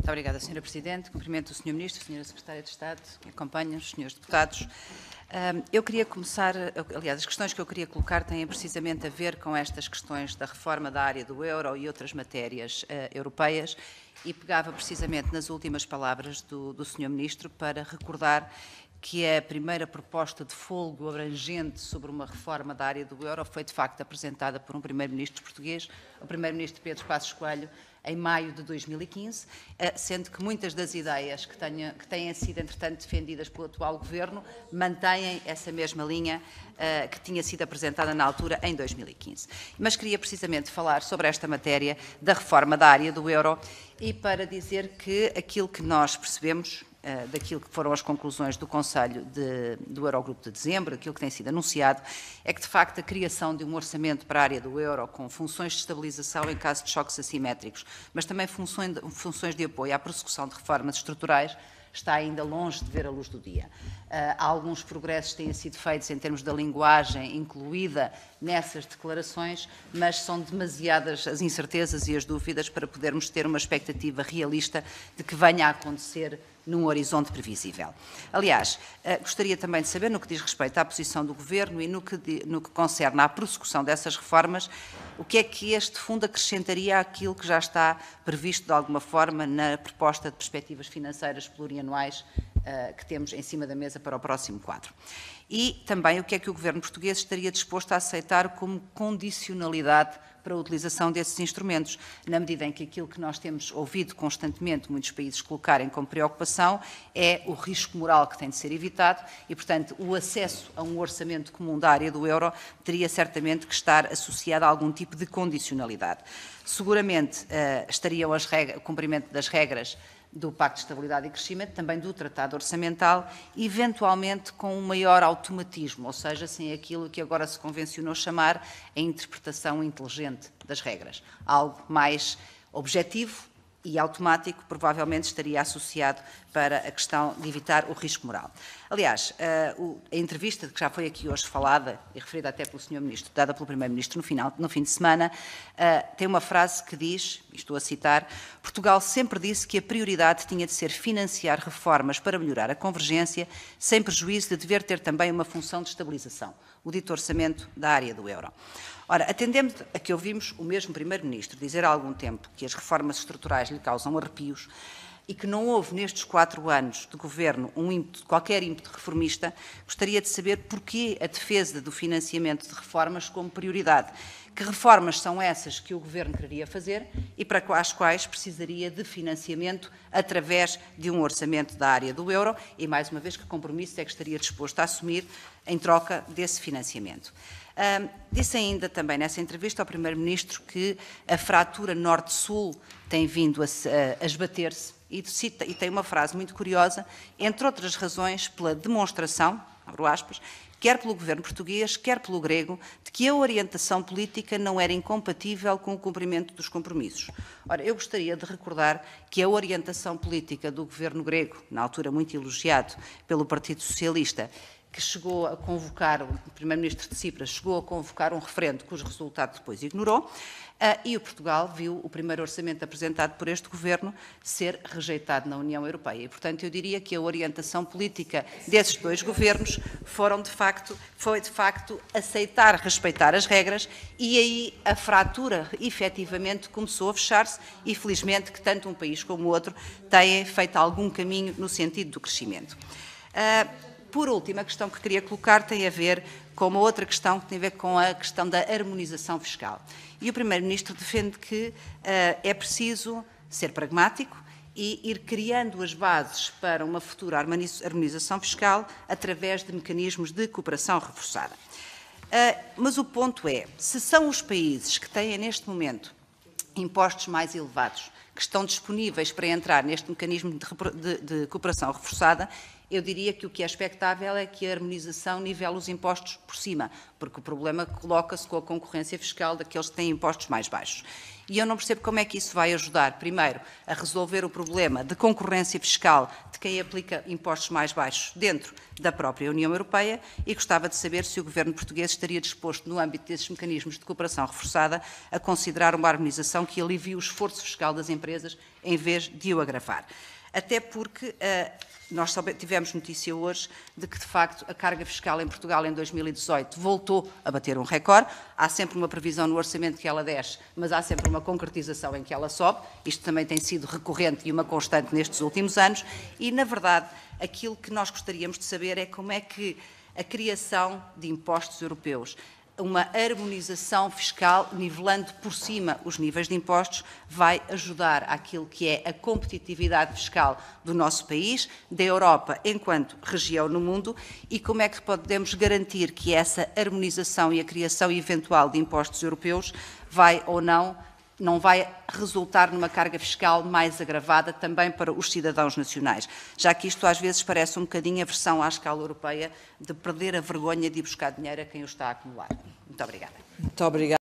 Muito obrigada, Sra. Presidente. Cumprimento o Sr. Ministro, a Sra. Secretária de Estado, que acompanha os Srs. Deputados. Eu queria começar, aliás, as questões que eu queria colocar têm precisamente a ver com estas questões da reforma da área do euro e outras matérias europeias e pegava precisamente nas últimas palavras do Sr. Ministro para recordar que a primeira proposta de folgo abrangente sobre uma reforma da área do euro foi, de facto, apresentada por um Primeiro-Ministro português, o Primeiro-Ministro Pedro Passos Coelho, em maio de 2015, sendo que muitas das ideias que têm sido, entretanto, defendidas pelo atual Governo mantêm essa mesma linha que tinha sido apresentada na altura, em 2015. Mas queria precisamente falar sobre esta matéria da reforma da área do euro e para dizer que aquilo que nós percebemos daquilo que foram as conclusões do Conselho do Eurogrupo de dezembro, aquilo que tem sido anunciado, é que, de facto, a criação de um orçamento para a área do euro com funções de estabilização em caso de choques assimétricos, mas também funções de apoio à prossecução de reformas estruturais, está ainda longe de ver a luz do dia. Alguns progressos têm sido feitos em termos da linguagem incluída nessas declarações, mas são demasiadas as incertezas e as dúvidas para podermos ter uma expectativa realista de que venha a acontecer num horizonte previsível. Aliás, gostaria também de saber, no que diz respeito à posição do Governo e no que concerne à prossecução dessas reformas, o que é que este fundo acrescentaria àquilo que já está previsto de alguma forma na proposta de perspectivas financeiras plurianuais que temos em cima da mesa para o próximo quadro. E também o que é que o Governo português estaria disposto a aceitar como condicionalidade para a utilização desses instrumentos, na medida em que aquilo que nós temos ouvido constantemente muitos países colocarem como preocupação é o risco moral que tem de ser evitado e, portanto, o acesso a um orçamento comum da área do euro teria certamente que estar associado a algum tipo de condicionalidade. Seguramente estariam o cumprimento das regras do Pacto de Estabilidade e Crescimento, também do Tratado Orçamental, eventualmente com um maior automatismo, ou seja, sem aquilo que agora se convencionou chamar a interpretação inteligente das regras. Algo mais objetivo e automático, provavelmente estaria associado para a questão de evitar o risco moral. Aliás, a entrevista que já foi aqui hoje falada, e referida até pelo Sr. Ministro, dada pelo Primeiro-Ministro no fim de semana, tem uma frase que diz, e estou a citar, Portugal sempre disse que a prioridade tinha de ser financiar reformas para melhorar a convergência, sem prejuízo de dever ter também uma função de estabilização, o dito orçamento da área do euro. Ora, atendendo a que ouvimos o mesmo Primeiro-Ministro dizer há algum tempo que as reformas estruturais lhe causam arrepios e que não houve nestes 4 anos de Governo qualquer ímpeto reformista, gostaria de saber porquê a defesa do financiamento de reformas como prioridade. Que reformas são essas que o Governo quereria fazer e para as quais precisaria de financiamento através de um orçamento da área do euro e, mais uma vez, que compromisso é que estaria disposto a assumir em troca desse financiamento. Disse ainda também nessa entrevista ao Primeiro-Ministro que a fratura Norte-Sul tem vindo a esbater-se e tem uma frase muito curiosa, entre outras razões, pela demonstração, abro aspas, quer pelo Governo português, quer pelo grego, de que a orientação política não era incompatível com o cumprimento dos compromissos. Ora, eu gostaria de recordar que a orientação política do Governo grego, na altura muito elogiado pelo Partido Socialista, que chegou a convocar, o Primeiro-Ministro de Cipras chegou a convocar um referendo cujo resultado depois ignorou, e o Portugal viu o primeiro orçamento apresentado por este Governo ser rejeitado na União Europeia. E, portanto, eu diria que a orientação política desses dois governos foi de facto aceitar, respeitar as regras e aí a fratura efetivamente começou a fechar-se e felizmente que tanto um país como o outro têm feito algum caminho no sentido do crescimento. Por último, a questão que queria colocar tem a ver com uma outra questão que tem a ver com a questão da harmonização fiscal. E o Primeiro-Ministro defende que é preciso ser pragmático e ir criando as bases para uma futura harmonização fiscal através de mecanismos de cooperação reforçada. Mas o ponto é, se são os países que têm neste momento impostos mais elevados, que estão disponíveis para entrar neste mecanismo de cooperação reforçada, eu diria que o que é expectável é que a harmonização nivele os impostos por cima, porque o problema coloca-se com a concorrência fiscal daqueles que têm impostos mais baixos. E eu não percebo como é que isso vai ajudar, primeiro, a resolver o problema de concorrência fiscal de quem aplica impostos mais baixos dentro da própria União Europeia, e gostava de saber se o Governo português estaria disposto, no âmbito desses mecanismos de cooperação reforçada, a considerar uma harmonização que alivie o esforço fiscal das empresas em vez de o agravar. Até porque nós tivemos notícia hoje de que, de facto, a carga fiscal em Portugal em 2018 voltou a bater um recorde. Há sempre uma previsão no orçamento que ela desce, mas há sempre uma concretização em que ela sobe. Isto também tem sido recorrente e uma constante nestes últimos anos. E, na verdade, aquilo que nós gostaríamos de saber é como é que a criação de impostos europeus, uma harmonização fiscal, nivelando por cima os níveis de impostos, vai ajudar àquilo que é a competitividade fiscal do nosso país, da Europa enquanto região no mundo, e como é que podemos garantir que essa harmonização e a criação eventual de impostos europeus vai ou não vai resultar numa carga fiscal mais agravada também para os cidadãos nacionais, já que isto às vezes parece um bocadinho a versão à escala europeia de perder a vergonha de ir buscar dinheiro a quem o está a acumular. Muito obrigada. Muito obrigada.